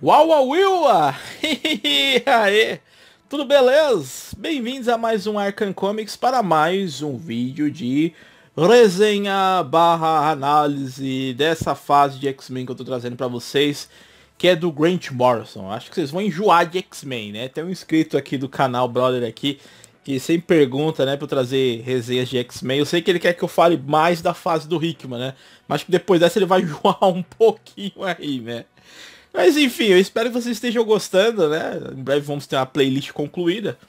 Uau, uau, uau! Aê! Tudo beleza? Bem-vindos a mais um Arkham Comics para mais um vídeo de resenha barra análise dessa fase de X-Men que eu tô trazendo para vocês, que é do Grant Morrison. Acho que vocês vão enjoar de X-Men, né? Tem um inscrito aqui do canal, brother aqui, que sempre pergunta, né, pra eu trazer resenhas de X-Men. Eu sei que ele quer que eu fale mais da fase do Hickman, né? Mas acho que depois dessa ele vai enjoar um pouquinho aí, né? Mas enfim, eu espero que vocês estejam gostando, né? Em breve vamos ter uma playlist concluída.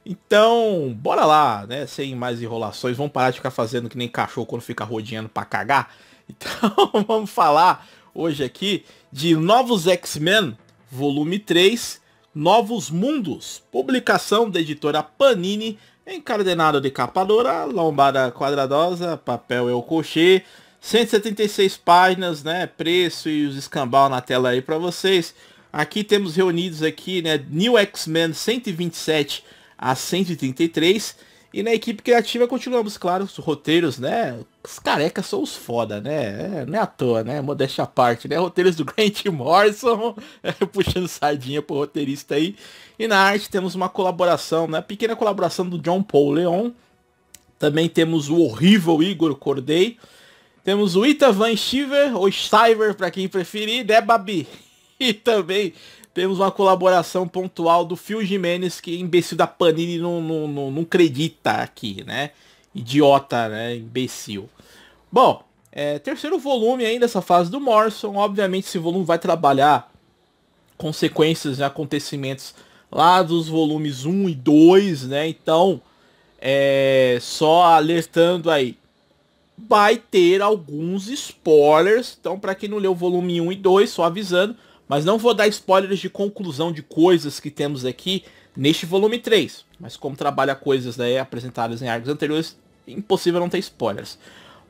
Então, bora lá, né? Sem mais enrolações, vamos parar de ficar fazendo que nem cachorro quando fica rodeando pra cagar. Então, vamos falar hoje aqui de Novos X-Men, volume 3, Novos Mundos, publicação da editora Panini, encadernado de capa dura, lombada quadradosa, papel El Cocher, 176 páginas, né? Preço e os escambau na tela aí para vocês. Aqui temos reunidos aqui, né? New X-Men 127 a 133. E na equipe criativa continuamos, claro, os roteiros, né? Os carecas são os foda, né? Não é à toa, né? Modéstia à parte, né? Roteiros do Grant Morrison, puxando sardinha pro roteirista aí. E na arte temos uma colaboração, né? Pequena colaboração do John Paul Leon. Também temos o horrível Igor Corday. Temos o Ita Van Stiver, ou Stiver, para quem preferir, né, Babi? E também temos uma colaboração pontual do Phil Jimenez, que imbecil da Panini não acredita aqui, né? Idiota, né? Imbecil. Bom, terceiro volume ainda dessa fase do Morrison. Obviamente esse volume vai trabalhar consequências e acontecimentos lá dos volumes 1 e 2, né? Então, só alertando aí, vai ter alguns spoilers. Então, para quem não leu o volume 1 e 2, só avisando, mas não vou dar spoilers de conclusão de coisas que temos aqui neste volume 3. Mas como trabalha coisas, né, apresentadas em arcos anteriores, impossível não ter spoilers.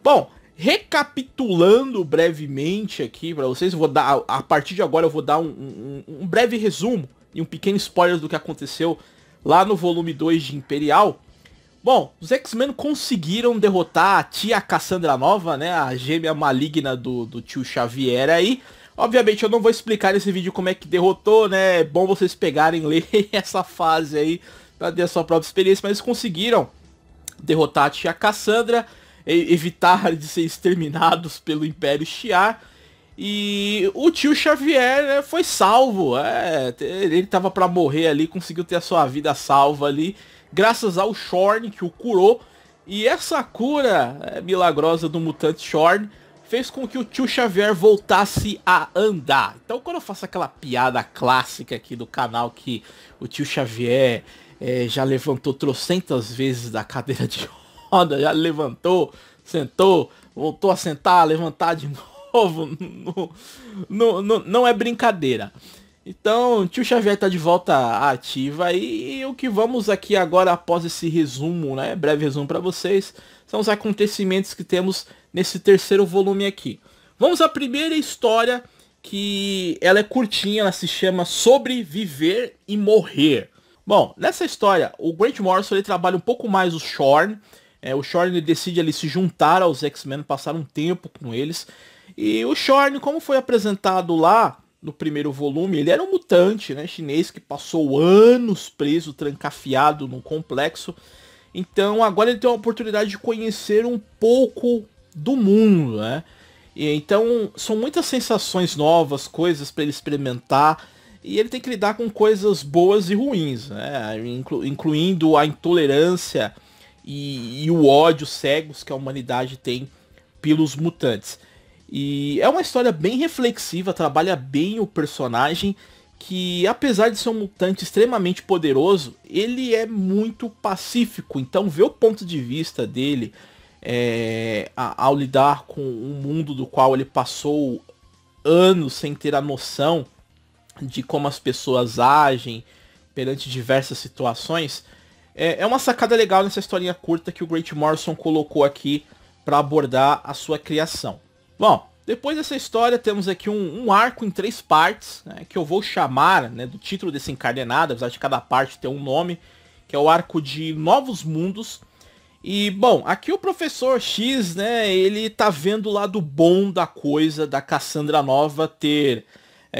Bom, recapitulando brevemente aqui para vocês, vou dar, a partir de agora eu vou dar um breve resumo e um pequeno spoiler do que aconteceu lá no volume 2 de Imperial. Bom, os X-Men conseguiram derrotar a tia Cassandra Nova, né? A gêmea maligna do tio Xavier aí. Obviamente eu não vou explicar nesse vídeo como é que derrotou, né? É bom vocês pegarem, lerem essa fase aí pra ter a sua própria experiência. Mas eles conseguiram derrotar a tia Cassandra, evitar de ser exterminados pelo Império Shi'ar. E o tio Xavier, né, foi salvo. Ele tava pra morrer ali, conseguiu ter a sua vida salva ali, graças ao Xorn, que o curou. E essa cura milagrosa do mutante Xorn fez com que o tio Xavier voltasse a andar. Então quando eu faço aquela piada clássica aqui do canal que o tio Xavier já levantou trocentas vezes da cadeira de roda, já levantou, sentou, voltou a sentar, levantar de novo, não é brincadeira. Então, tio Xavier tá de volta ativa e o que vamos aqui agora após esse resumo, né, breve resumo para vocês, são os acontecimentos que temos nesse terceiro volume aqui. Vamos à primeira história, que ela é curtinha, ela se chama Sobreviver e Morrer. Bom, nessa história, o Grant Morrison ele trabalha um pouco mais o Xorn. O Xorn ele decide ali se juntar aos X-Men, passar um tempo com eles. E o Xorn, como foi apresentado lá no primeiro volume, ele era um mutante, né, chinês que passou anos preso, trancafiado num complexo. Então agora ele tem a oportunidade de conhecer um pouco do mundo, né? E então são muitas sensações novas, coisas para ele experimentar. E ele tem que lidar com coisas boas e ruins, né? Incluindo a intolerância e o ódio cegos que a humanidade tem pelos mutantes. E é uma história bem reflexiva, trabalha bem o personagem, que apesar de ser um mutante extremamente poderoso, ele é muito pacífico. Então ver o ponto de vista dele ao lidar com um mundo do qual ele passou anos sem ter a noção de como as pessoas agem perante diversas situações, é uma sacada legal nessa historinha curta que o Grant Morrison colocou aqui para abordar a sua criação. Bom, depois dessa história temos aqui um arco em 3 partes, né, que eu vou chamar, né, do título desse encadernado, apesar de cada parte ter um nome, que é o arco de Novos Mundos. E, bom, aqui o professor X, né, ele tá vendo o lado bom da coisa da Cassandra Nova ter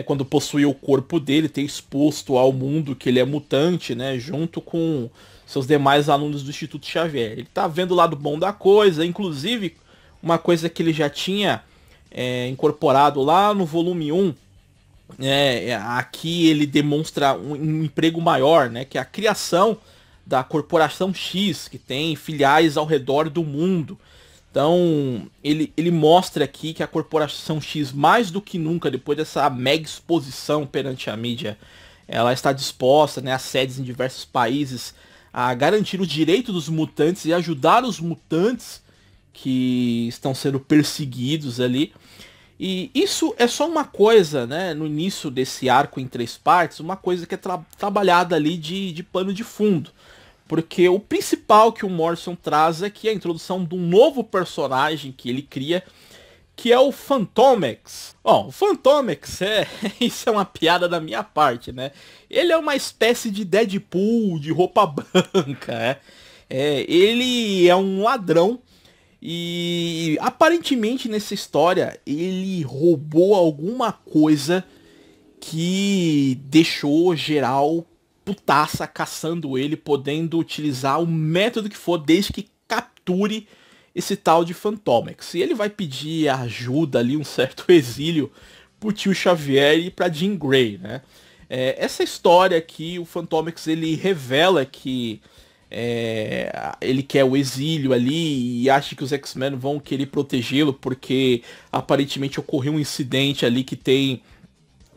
quando possuiu o corpo dele, ter exposto ao mundo que ele é mutante, né, junto com seus demais alunos do Instituto Xavier. Ele tá vendo o lado bom da coisa, inclusive uma coisa que ele já tinha incorporado lá no volume 1, aqui ele demonstra um emprego maior, né, que é a criação da Corporação X, que tem filiais ao redor do mundo. Então, ele mostra aqui que a Corporação X, mais do que nunca, depois dessa mega exposição perante a mídia, ela está disposta, né, a sedes em diversos países, a garantir o direito dos mutantes e ajudar os mutantes que estão sendo perseguidos ali. E isso é só uma coisa, né, no início desse arco em 3 partes, uma coisa que é trabalhada ali de pano de fundo. Porque o principal que o Morrison traz aqui é a introdução de um novo personagem que ele cria, que é o Fantomex. Bom, o Fantomex isso é uma piada da minha parte, né? Ele é uma espécie de Deadpool de roupa branca, né? Ele é um ladrão e aparentemente nessa história ele roubou alguma coisa que deixou geral putaça caçando ele, podendo utilizar o método que for, desde que capture esse tal de Fantomex. E ele vai pedir ajuda ali, um certo exílio pro tio Xavier e pra Jean Grey, né? Essa história aqui, o Fantomex, ele revela que ele quer o exílio ali e acha que os X-Men vão querer protegê-lo porque aparentemente ocorreu um incidente ali que tem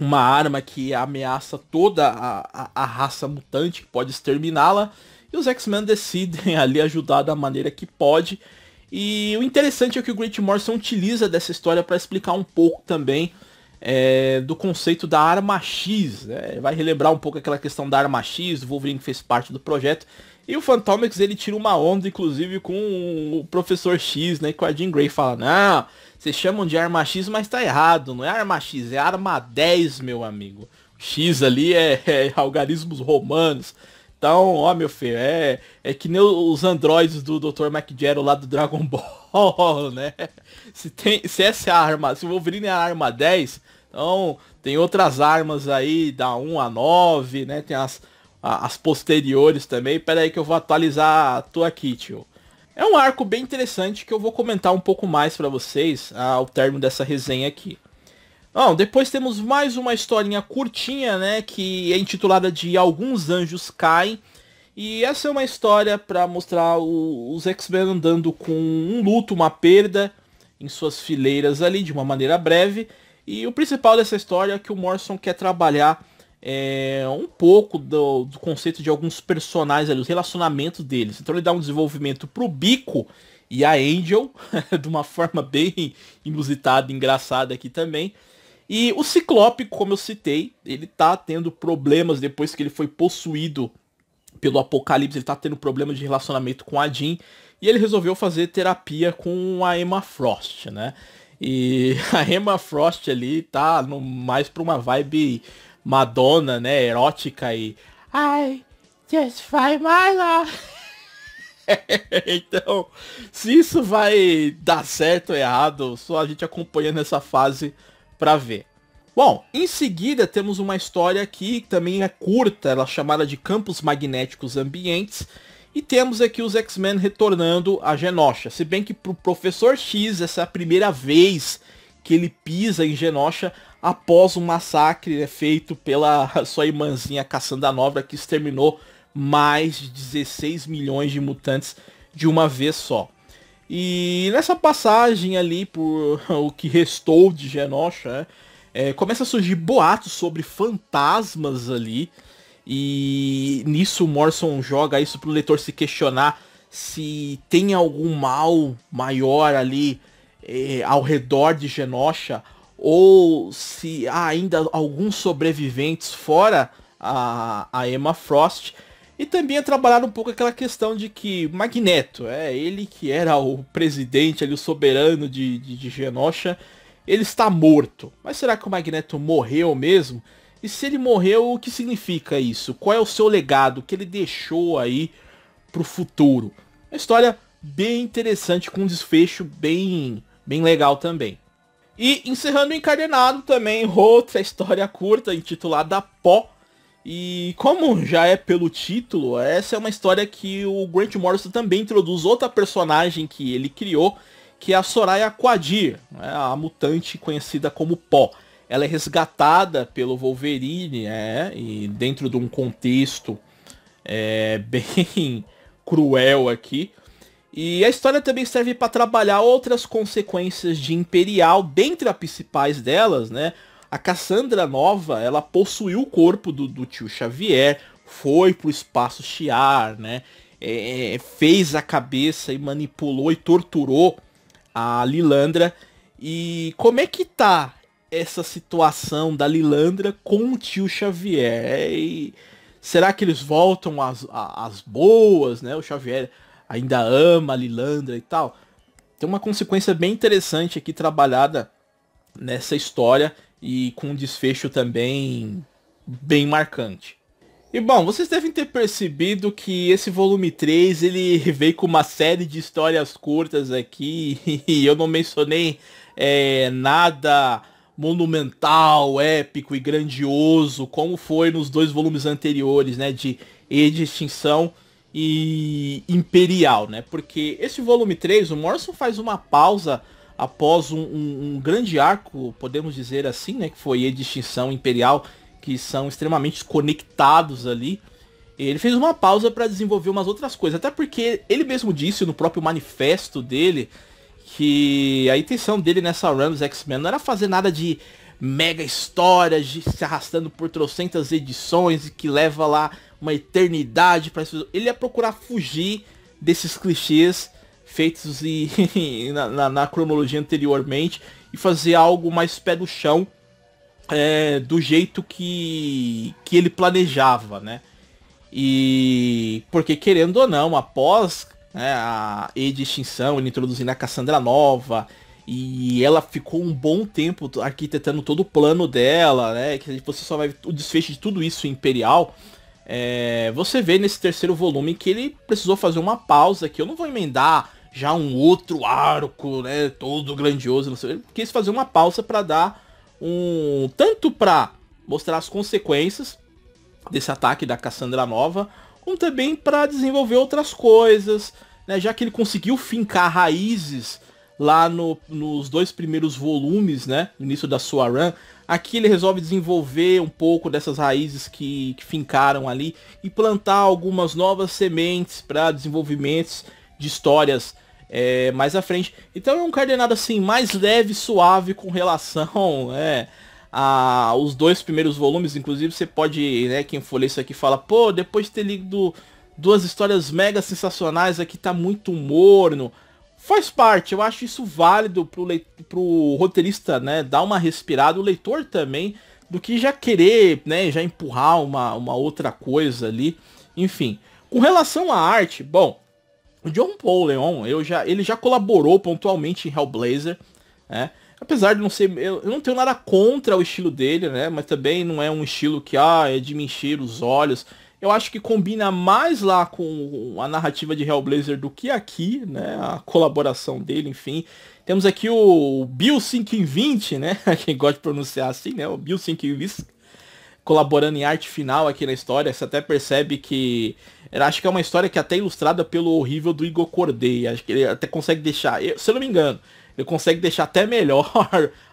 uma arma que ameaça toda a raça mutante, que pode exterminá-la, e os X-Men decidem ali ajudar da maneira que pode. E o interessante é que o Grant Morrison utiliza dessa história para explicar um pouco também do conceito da arma X, né? Vai relembrar um pouco aquela questão da arma X, o Wolverine fez parte do projeto, e o Fantomex ele tira uma onda, inclusive, com o Professor X, né, com a Jean Grey fala, não, vocês chamam de arma X, mas tá errado, não é arma X, é arma 10, meu amigo. X ali é algarismos romanos. Então, ó, meu filho, é que nem os androides do Dr. McGarrow lá do Dragon Ball, né? Se essa é a arma, se o Wolverine é a arma 10, então tem outras armas aí, da 1 a 9, né? Tem as posteriores também. Pera aí que eu vou atualizar, tô aqui, tio. É um arco bem interessante que eu vou comentar um pouco mais pra vocês ao término dessa resenha aqui. Bom, depois temos mais uma historinha curtinha, né, que é intitulada de Alguns Anjos Caem. E essa é uma história pra mostrar os X-Men andando com um luto, uma perda em suas fileiras ali, de uma maneira breve. E o principal dessa história é que o Morrison quer trabalhar um pouco do conceito de alguns personagens ali, os relacionamentos deles. Então ele dá um desenvolvimento pro Bico e a Angel, de uma forma bem inusitada e engraçada aqui também. E o Ciclope, como eu citei, ele tá tendo problemas depois que ele foi possuído pelo Apocalipse, ele tá tendo problemas de relacionamento com a Jean, e ele resolveu fazer terapia com a Emma Frost, né? E a Emma Frost ali tá mais pra uma vibe Madonna, né, erótica e I just find my love. Então, se isso vai dar certo ou errado, só a gente acompanhando essa fase pra ver. Bom, em seguida temos uma história aqui que também é curta, ela é chamada de Campos Magnéticos Ambientes, e temos aqui os X-Men retornando a Genosha. Se bem que pro Professor X essa é a primeira vez que ele pisa em Genosha após um massacre feito pela sua irmãzinha Cassandra Nova, que exterminou mais de 16 milhões de mutantes de uma vez só. E nessa passagem ali por o que restou de Genosha, começa a surgir boatos sobre fantasmas ali. E nisso o Morrison joga isso para o leitor se questionar se tem algum mal maior ali ao redor de Genosha, ou se há ainda alguns sobreviventes fora a Emma Frost. E também é trabalhar um pouco aquela questão de que Magneto, ele que era o presidente ali, o soberano de Genosha, ele está morto. Mas será que o Magneto morreu mesmo? E se ele morreu, o que significa isso? Qual é o seu legado? O que ele deixou aí pro futuro? Uma história bem interessante, com um desfecho bem legal também. E encerrando o encadernado também, outra história curta intitulada Pó. E como já é pelo título, essa é uma história que o Grant Morrison também introduz outra personagem que ele criou, que é a Soraya Quadir, né, a mutante conhecida como Pó. Ela é resgatada pelo Wolverine, e dentro de um contexto bem cruel aqui. E a história também serve para trabalhar outras consequências de Imperial, dentre as principais delas, né? A Cassandra Nova, ela possuiu o corpo do tio Xavier, foi pro espaço Shi'ar, né? Fez a cabeça e manipulou e torturou a Lilandra. E como é que tá essa situação da Lilandra com o tio Xavier? Será que eles voltam às boas, né? O Xavier ainda ama a Lilandra e tal. Tem uma consequência bem interessante aqui trabalhada nessa história e com um desfecho também bem marcante. E bom, vocês devem ter percebido que esse volume 3 ele veio com uma série de histórias curtas aqui e eu não mencionei nada monumental, épico e grandioso como foi nos dois volumes anteriores, né, de Era de Extinção e Imperial, né? Porque esse volume 3, o Morrison faz uma pausa após um grande arco, podemos dizer assim, né? Que foi Era de Extinção e Imperial, que são extremamente conectados ali. Ele fez uma pausa para desenvolver umas outras coisas, até porque ele mesmo disse no próprio manifesto dele que a intenção dele nessa run dos X-Men não era fazer nada de mega histórias, de se arrastando por trocentas edições que leva lá uma eternidade para isso. Ele ia procurar fugir desses clichês feitos na cronologia anteriormente e fazer algo mais pé no chão, do jeito que ele planejava, né? E porque querendo ou não, após a Era de Extinção, ele introduzindo a Cassandra Nova, e ela ficou um bom tempo arquitetando todo o plano dela, né? Que você só vai ver o desfecho de tudo isso em Imperial. Você vê nesse terceiro volume que ele precisou fazer uma pausa, que eu não vou emendar já um outro arco, né, todo grandioso, não sei, ele quis fazer uma pausa para dar tanto para mostrar as consequências desse ataque da Cassandra Nova, como também para desenvolver outras coisas, né, já que ele conseguiu fincar raízes lá nos dois primeiros volumes, né, no início da sua run. Aqui ele resolve desenvolver um pouco dessas raízes que fincaram ali e plantar algumas novas sementes para desenvolvimentos de histórias mais à frente. Então é um encadernado assim mais leve e suave com relação aos dois primeiros volumes. Inclusive você pode, né, quem for ler isso aqui fala, pô, depois de ter lido duas histórias mega sensacionais aqui tá muito morno. Faz parte, eu acho isso válido pro roteirista, né, dar uma respirada, o leitor também, do que já querer, né, já empurrar uma outra coisa ali. Enfim, com relação à arte, bom, o John Paul Leon, ele já colaborou pontualmente em Hellblazer, né, apesar de não ser, eu não tenho nada contra o estilo dele, né, mas também não é um estilo que é de me encher os olhos. Eu acho que combina mais lá com a narrativa de Hellblazer do que aqui, né? A colaboração dele, enfim. Temos aqui o Bill Sienkiewicz, né? Quem gosta de pronunciar assim, né? O Bill Sienkiewicz colaborando em arte final aqui na história. Você até percebe que... Eu acho que é uma história que é até ilustrada pelo horrível do Igor Corday. Acho que ele até consegue deixar... Se eu não me engano, ele consegue deixar até melhor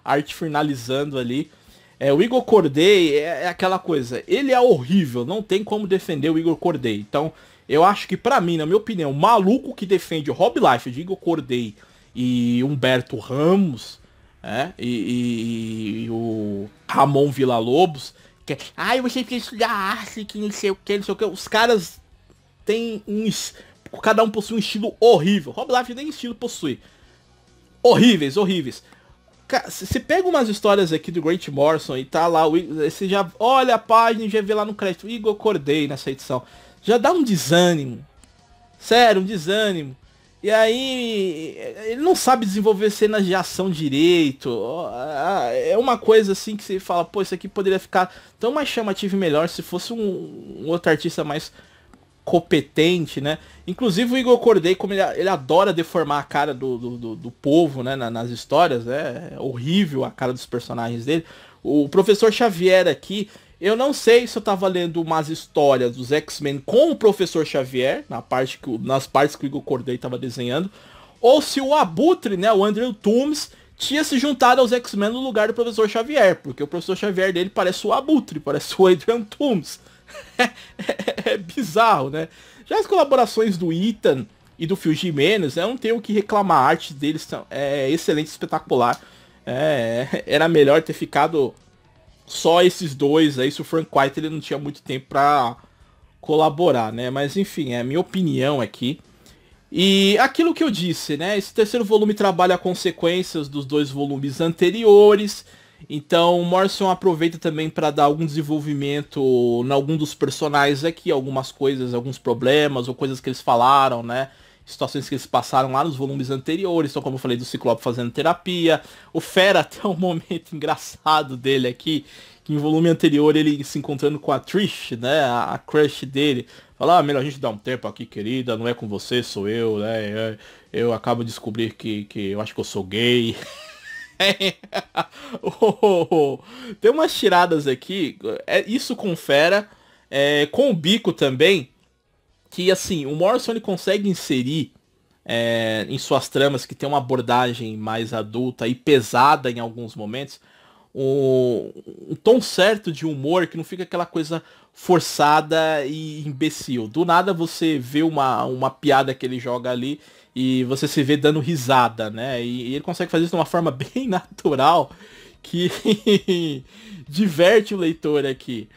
a arte finalizando ali. O Igor Corday é aquela coisa, ele é horrível, não tem como defender o Igor Corday. Então, eu acho que pra mim, na minha opinião, o maluco que defende o Rob Liefeld, Igor Corday e Humberto Ramos, e o Ramon Villa-Lobos, que você precisa estudar arte, que não sei o que, não sei o que. Os caras têm cada um possui um estilo horrível. Rob Liefeld nem estilo possui. Horríveis, horríveis. Você pega umas histórias aqui do Grant Morrison e tá lá, você já olha a página e já vê lá no crédito, Igor Corday nessa edição. Já dá um desânimo. Sério, um desânimo. E aí, ele não sabe desenvolver cenas de ação direito. É uma coisa assim que você fala, pô, isso aqui poderia ficar tão mais chamativo e melhor se fosse um outro artista mais incompetente, né? Inclusive o Igor Corday, como ele adora deformar a cara do povo, né? Nas histórias, né? É horrível a cara dos personagens dele. O Professor Xavier aqui, eu não sei se eu tava lendo umas histórias dos X-Men com o Professor Xavier, nas partes que o Igor Corday tava desenhando, ou se o Abutre, né, o Andrew Toomes, tinha se juntado aos X-Men no lugar do Professor Xavier, porque o Professor Xavier dele parece o Abutre, parece o Adrian Toomes. É bizarro, né? Já as colaborações do Ethan e do Phil Jimenez, eu não tenho o que reclamar, a arte deles é excelente, espetacular. Era melhor ter ficado só esses dois aí, se o Frank White ele não tinha muito tempo pra colaborar, né? Mas enfim, é a minha opinião aqui. E aquilo que eu disse, né? Esse terceiro volume trabalha consequências dos dois volumes anteriores. Então o Morrison aproveita também para dar algum desenvolvimento em algum dos personagens aqui, algumas coisas, alguns problemas ou coisas que eles falaram, né? Situações que eles passaram lá nos volumes anteriores. Então, como eu falei, do Ciclope fazendo terapia. O Fera tem um momento engraçado dele aqui, que em volume anterior ele se encontrando com a Trish, né? A crush dele. Fala, melhor a gente dar um tempo aqui, querida, não é com você, sou eu, né? Eu acabo de descobrir que eu acho que eu sou gay. Tem umas tiradas aqui, isso com Fera, com o Bico também, que assim, o Morrison ele consegue inserir em suas tramas que tem uma abordagem mais adulta e pesada em alguns momentos, um tom certo de humor que não fica aquela coisa forçada e imbecil. Do nada você vê uma piada que ele joga ali e você se vê dando risada, né? E ele consegue fazer isso de uma forma bem natural que diverte o leitor aqui.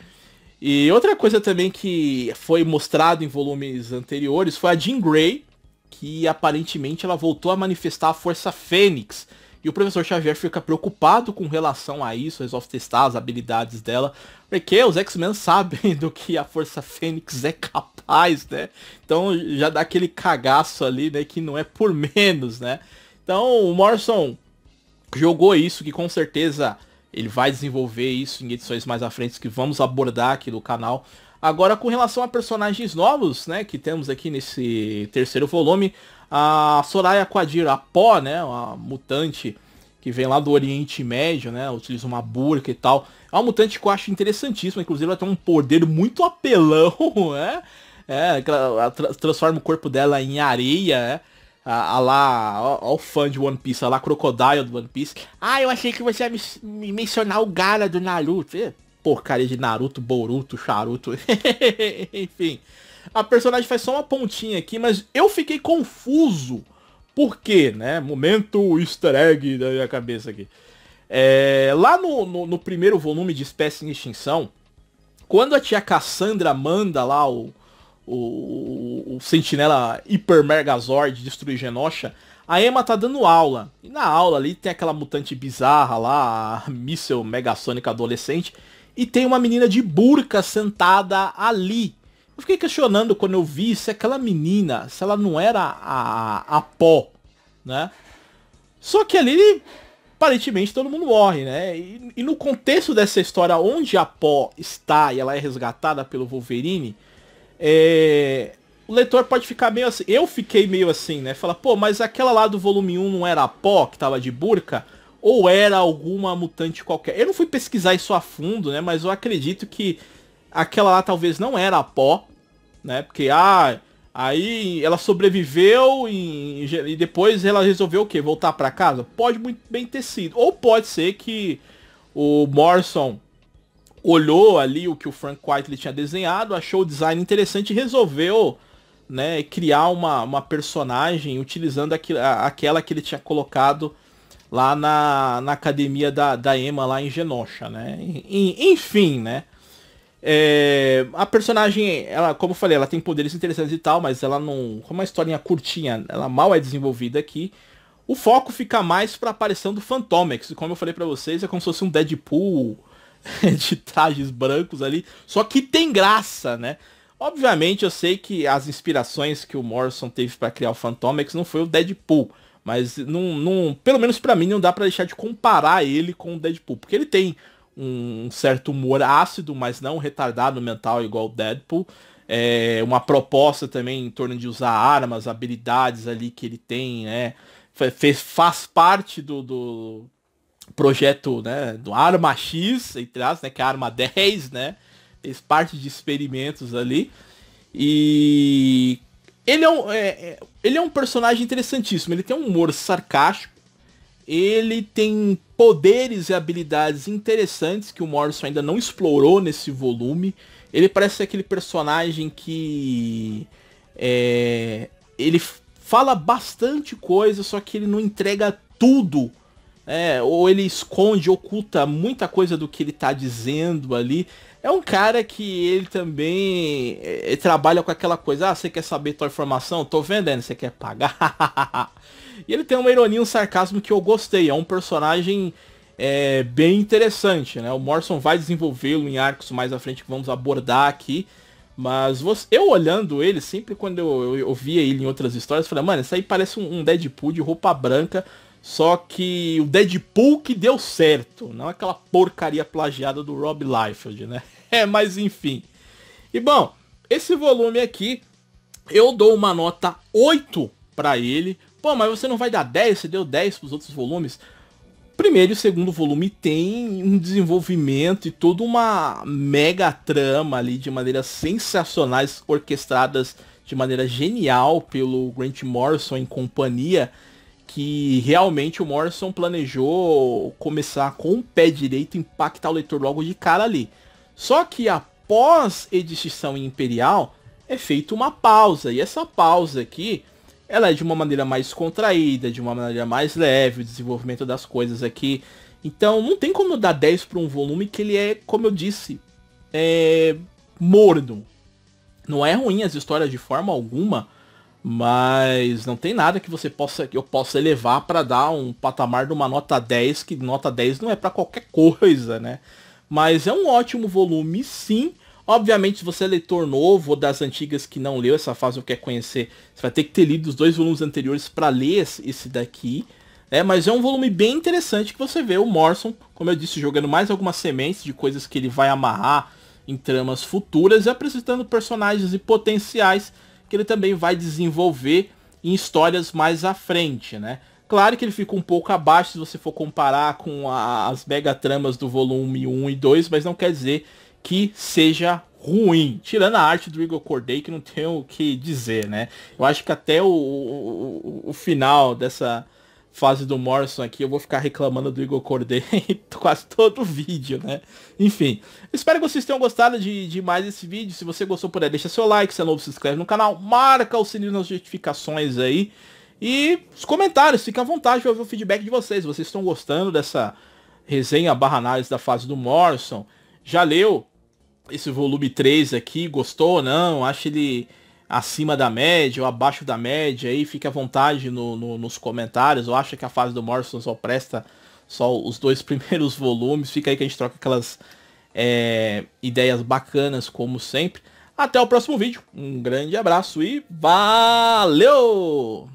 E outra coisa também que foi mostrado em volumes anteriores foi a Jean Grey, que aparentemente ela voltou a manifestar a Força Fênix. E o Professor Xavier fica preocupado com relação a isso, resolve testar as habilidades dela, porque os X-Men sabem do que a Força Fênix é capaz, né? Então já dá aquele cagaço ali, né, que não é por menos, né? Então o Morrison jogou isso, que com certeza ele vai desenvolver isso em edições mais à frente, que vamos abordar aqui no canal. Agora, com relação a personagens novos, né, que temos aqui nesse terceiro volume, a Soraya Quadir, a Pó, né, uma mutante que vem lá do Oriente Médio, né, utiliza uma burca e tal. É uma mutante que eu acho interessantíssima, inclusive ela tem um poder muito apelão, né? Ela transforma o corpo dela em areia, né? Ó o fã de One Piece, a lá Crocodile do One Piece. Eu achei que você ia me mencionar o Gaara do Naruto. Porcaria de Naruto, Boruto, Charuto. Enfim, a personagem faz só uma pontinha aqui, mas eu fiquei confuso. Por quê, né? Momento easter egg da minha cabeça aqui. Lá no primeiro volume de Espécie em Extinção, quando a tia Cassandra manda lá o Sentinela Hyper Megazord destruir Genosha, a Emma tá dando aula. E na aula ali tem aquela mutante bizarra lá, a míssel megassônica adolescente, e tem uma menina de burca sentada ali. Eu fiquei questionando quando eu vi se aquela menina, se ela não era a Pó, né? Só que ali, aparentemente, todo mundo morre, né? E no contexto dessa história, onde a Pó está e ela é resgatada pelo Wolverine, o leitor pode ficar meio assim. Eu fiquei meio assim, né? Fala, pô, mas aquela lá do volume 1 não era a Pó, que tava de burca? Ou era alguma mutante qualquer? Eu não fui pesquisar isso a fundo, né? Mas eu acredito que aquela lá talvez não era a Pó, né? Porque, aí ela sobreviveu e depois ela resolveu o quê? Voltar pra casa? Pode muito bem ter sido. Ou pode ser que o Morrison olhou ali o que o Frank White ele tinha desenhado, achou o design interessante e resolveu, né, criar uma personagem utilizando aquela que ele tinha colocado lá na academia da Emma lá em Genosha, né? Enfim, né? A personagem, ela, como eu falei, ela tem poderes interessantes e tal, mas ela não... Como uma historinha curtinha, ela mal é desenvolvida aqui. O foco fica mais pra aparição do Fantomex. E como eu falei pra vocês, é como se fosse um Deadpool de trajes brancos ali. Só que tem graça, né? Obviamente eu sei que as inspirações que o Morrison teve pra criar o Fantomex não foi o Deadpool. Mas pelo menos pra mim não dá pra deixar de comparar ele com o Deadpool. Porque ele tem um certo humor ácido, mas não retardado mental igual o Deadpool. uma proposta também em torno de usar armas, habilidades ali que ele tem, né? Faz parte do projeto, né, do Arma X, entre aspas, né, que é a Arma 10, né? Fez parte de experimentos ali. E ele é um personagem interessantíssimo. Ele tem um humor sarcástico. Ele tem poderes e habilidades interessantes que o Morrison ainda não explorou nesse volume. Ele parece ser aquele personagem que ele fala bastante coisa, só que ele não entrega tudo. Ou ele esconde, oculta muita coisa do que ele tá dizendo ali. É um cara que ele também trabalha com aquela coisa, você quer saber tua informação? Tô vendendo, você quer pagar? E ele tem uma ironia, um sarcasmo que eu gostei, é um personagem bem interessante, né? O Morrison vai desenvolvê-lo em arcos mais à frente que vamos abordar aqui. Mas eu olhando ele, sempre quando eu via ele em outras histórias, eu falei, mano, isso aí parece um Deadpool de roupa branca. Só que o Deadpool que deu certo, não aquela porcaria plagiada do Rob Liefeld, né? Mas enfim. E bom, esse volume aqui, eu dou uma nota 8 pra ele. Pô, mas você não vai dar 10? Você deu 10 pros outros volumes? Primeiro e o segundo volume tem um desenvolvimento e toda uma mega trama ali de maneiras sensacionais, orquestradas de maneira genial pelo Grant Morrison em companhia, que realmente o Morrison planejou começar com o pé direito e impactar o leitor logo de cara ali. Só que após edição Imperial é feita uma pausa, e essa pausa aqui ela é de uma maneira mais contraída, de uma maneira mais leve, o desenvolvimento das coisas aqui. Então não tem como eu dar 10 para um volume que ele é, como eu disse, morno. Não é ruim as histórias de forma alguma, mas não tem nada que eu possa elevar para dar um patamar de uma nota 10, que nota 10 não é para qualquer coisa, né? Mas é um ótimo volume, sim. Obviamente, se você é leitor novo ou das antigas que não leu essa fase ou quer conhecer, você vai ter que ter lido os 2 volumes anteriores para ler esse daqui. Mas é um volume bem interessante que você vê o Morrison, como eu disse, jogando mais algumas sementes de coisas que ele vai amarrar em tramas futuras e apresentando personagens e potenciais que ele também vai desenvolver em histórias mais à frente, né? Claro que ele fica um pouco abaixo se você for comparar com as mega tramas do volume 1 e 2, mas não quer dizer que seja ruim. Tirando a arte do Igor Corday, que não tem o que dizer, né? Eu acho que até o final dessa fase do Morrison aqui, eu vou ficar reclamando do Igor Corday quase todo o vídeo, né? Enfim, espero que vocês tenham gostado de mais esse vídeo. Se você gostou, por aí, deixa seu like, se é novo, se inscreve no canal, marca o sininho nas notificações aí. E os comentários, fica à vontade de ouvir o feedback de vocês. Vocês estão gostando dessa resenha barra análise da fase do Morrison? Já leu esse volume 3 aqui? Gostou ou não? Acha ele acima da média ou abaixo da média? Aí fica à vontade nos comentários. Ou acha que a fase do Morrison só presta só os 2 primeiros volumes? Fica aí que a gente troca aquelas ideias bacanas como sempre. Até o próximo vídeo. Um grande abraço e valeu!